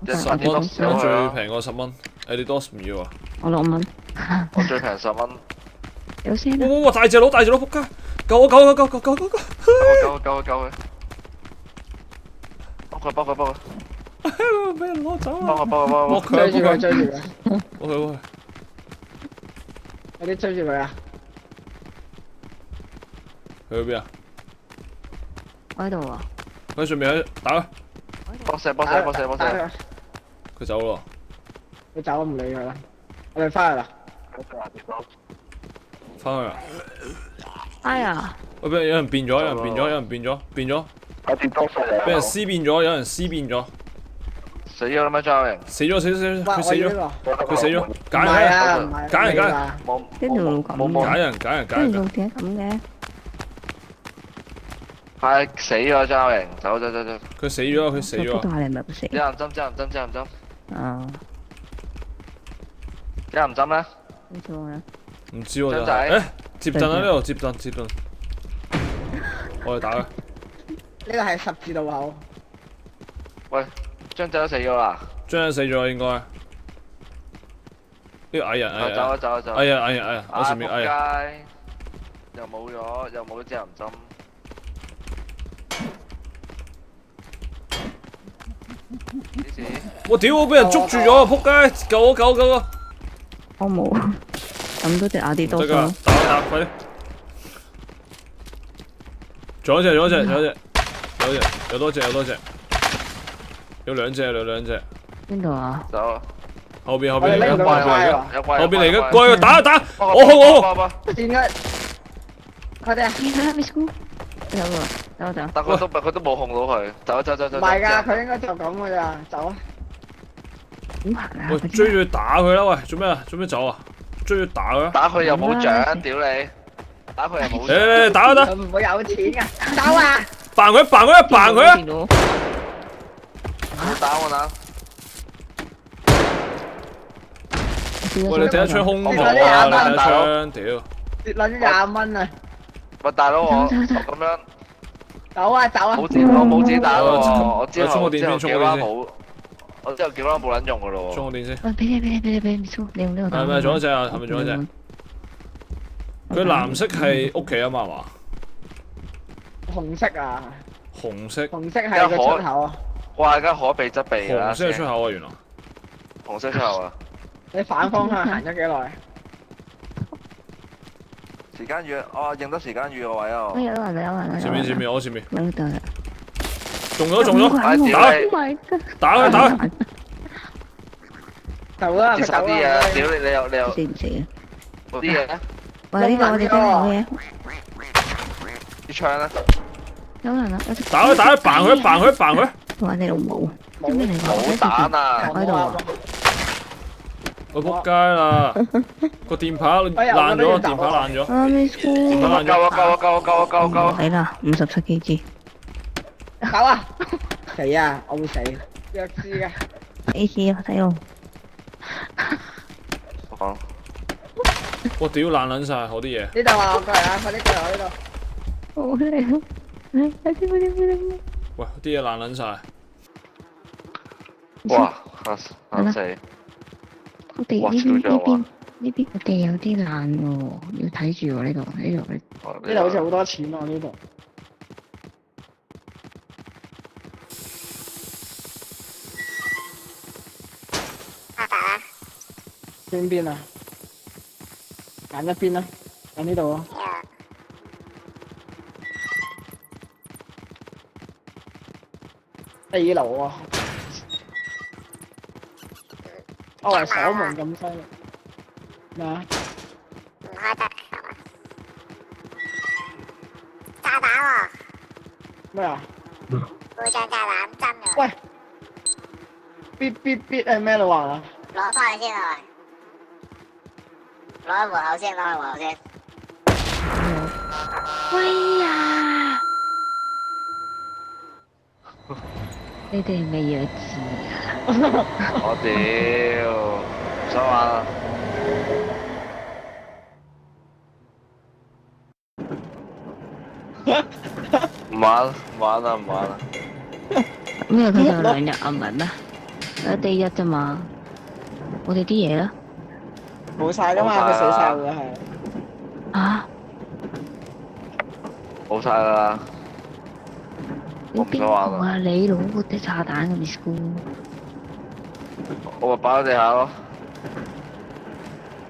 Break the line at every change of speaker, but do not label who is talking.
10蚊，
我
最平過10蚊。Adidas 唔要啊？
我6蚊。
我最平10蚊。
有聲啊！
哇！大隻佬，仆街！救啊！救！
救佢！幫佢！
俾人攞走
幫
啊！
佢！
追住佢！
喂！
有啲追住佢啊！
去邊啊？
我喺度啊！
佢上面打佢，
幫射！
佢走咯。
佢走唔理佢啦，我哋翻去啦。
翻去啊！
哎呀！
喂，有人變咗，俾人屍變咗，有人屍變咗。
死咗啦咩張榮？
死咗，佢死咗，揀
唔係啊，
人，
唔係。
揀人，
邊條路咁嘅？
揀人。
邊條路點解咁嘅？
係死咗張榮，走！
佢死咗。
大你係咪死？
有人針，
啊！
有人針咧？
冇錯啊！
唔知喎真
張仔
係，接近啊呢度，接近。我哋打佢。
呢個係十字路口。
喂，張仔都死咗啦！
張人死咗應該。呢個矮人，
走！
矮人，我前面矮人。
街又冇咗隻人針。啲事
我屌！我俾人捉住咗啊！仆街！救我！
我冇咁多隻亞迪多
得㗎，打快啲！仲有一隻，有多隻，有兩隻。
邊度啊？
走！
後邊
我哋拎唔到
嚟
塊喎。
有怪！
後邊嚟嘅，過去打！我！
點解？快啲啊！
你睇下 Miss 姑，走啊！走。
但佢都冇控到佢，走！
唔係㗎，佢應該就咁㗎咋，走啊！
點行啊？
喂，追住打佢啦！喂，做咩啊？做咩走啊？追住打佢啦！
打佢又冇獎，屌你！打佢又冇獎。
誒，打！
佢唔會有錢㗎，走啊！
扮佢啊！
唔好打我啦！
喂，你第一槍空咗啊！你第一槍，屌！
跌撚20蚊啊！
喂，大佬我咁樣
走啊！
我冇自己打喎，我之後
充個電先
叫啦冇，我之後叫啦冇撚用㗎咯喎。
充個電先。
喂，俾 Miss 姑，你用呢個打。
係咪仲有一隻啊？係咪仲有一隻？佢藍色係屋企啊嘛，係嘛？
紅色啊！
紅色
係個出口啊！
哇！而家可避則避啦。
紅色係出口啊，原來。
紅色出口啊！
你反方向行咗幾耐？
時間雨，哦，認得時間雨個位啊！
有人。
前面，我前面。
有得啦。
中咗！
哎屌你！
Oh my god！
打佢！
走啦！
接手啲嘢，屌你又
死唔死啊？
嗰啲嘢咧，
喂，呢個我哋真係好嘢。
啲槍咧，
有人啊！
打佢！扮佢！
話你老母，做咩嚟㗎？
冇彈啊！
喺度啊！
我仆街啦！個電牌爛咗，電牌爛咗。
啊 Miss 姑，
夠！
死啦！57 kg。
走啊！死啊！我會死。弱智嘅。
AC 啊，睇我。
我講，
我屌爛撚晒我啲嘢。
呢度啊！我過嚟啊！快啲過嚟我呢度。
好靚。快啲！
喂，啲嘢爛撚晒。
哇！嚇死！
我哋呢邊我哋有啲爛喎，要睇住喎呢度。
呢度好似好多錢喎呢度。邊啊？揀一邊啦，揀呢度啊。4樓啊！我係守門咁犀利。咩啊？
唔開得炸彈喎！
咩啊？
會長炸彈針嘅。
喂！必係咩路啊？
攞翻去先啊！攞喺門口先。
喂呀！你哋係咪弱智啊？
我屌，唔想玩啦！唔玩啦！
咩佢有2日暗文啊？第1啫嘛。我哋啲嘢咧
冇晒噶嘛，佢死晒會係。
嚇？
冇晒啦，我唔
邊
想玩啦，
個啊？你攞嗰啲炸彈嘅 Miss 姑？
我咪擺喺地下咯。